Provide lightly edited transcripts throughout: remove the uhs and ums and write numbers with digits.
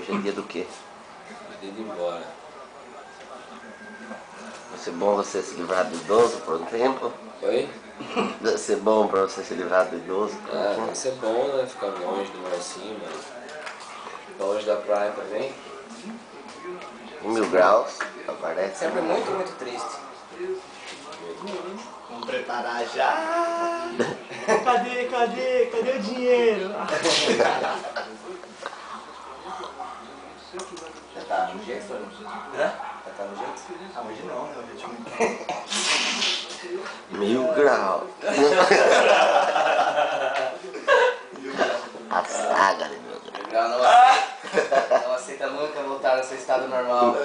É dia do quê? Dia de ir embora. Vai ser bom você se livrar do idoso por um tempo? Oi? Vai ser bom pra você se livrar do idoso por um Ah, tempo? vai ser bom, né? Ficar longe do Marcinho, mas longe da praia também. Em 1000 graus, aparece. Sempre muito, muito triste. Vamos preparar já. Cadê o dinheiro? Já tá no jeito, Flávio? Hã? Já tá no jeito? Ah, hoje não, né? Hoje é muito. 1000 graus. A saga de 1000 graus. Não aceita nunca voltar ao seu estado normal.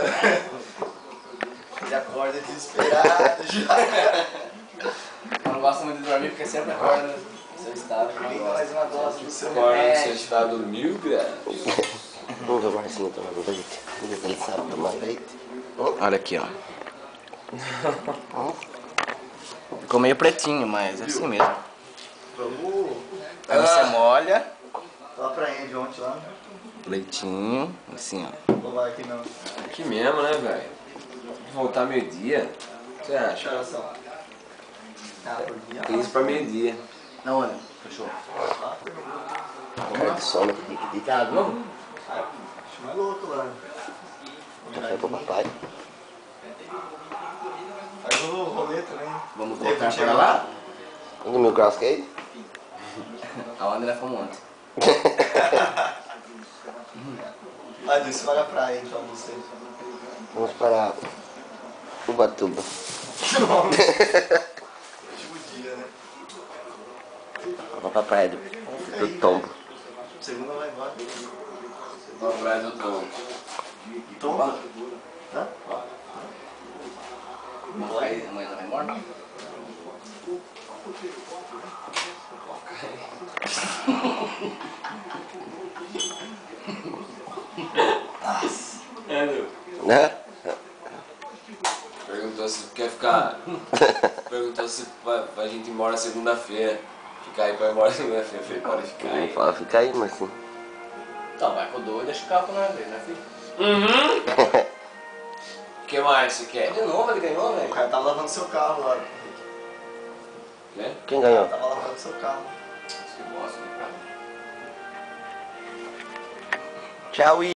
Já acorda desesperado já. Eu não gosto muito de dormir porque sempre acorda no seu estado. Liga mais uma dose do seu Acorda no seu remédio. estado 1000 graus. Vamos ver o Marcinho tomando leite. Vamos ver se ele sabe tomar leite. Olha aqui, ó. Ficou meio pretinho, mas é assim mesmo. Vamos Aí você molha, lá pra Andy ontem lá. leitinho, assim, ó. Ou vai aqui não? Aqui mesmo, né, velho? Voltar meio-dia, o que você acha? Coração. Ah, por dia. 15 pra meio-dia. Não, olha. Fechou. Cara de sono aqui, que deitado. Vamos? Acho mais louco lá. Café pro papai. Faz o rolê também. Vamos Teve voltar que chegar pra lá? Em 1000 graus que é aí? Aonde nós fomos ontem? Ah, isso vai na praia então, você. Vamos para Ubatuba. Último dia, né? Vamos pra praia do Tombo. Segunda vai embora. Na praia do Tom. Toma. Hã? Amanhã não vai embora? É, meu. Né? Perguntou se quer ficar. Perguntou se a gente ir embora segunda-feira. Ficar aí pra ir embora segunda-feira. Eu falei, pode ficar Não aí. fala, fica aí, Marcinho. Então, vai com o doido e deixa o carro pra nós ver, né, filho? Uhum! O que mais você quer? De novo ele ganhou, O velho? cara tava lavando seu carro lá. Né? Quem ganhou? Tava lavando seu carro. Que bosta, né, cara? Tchau,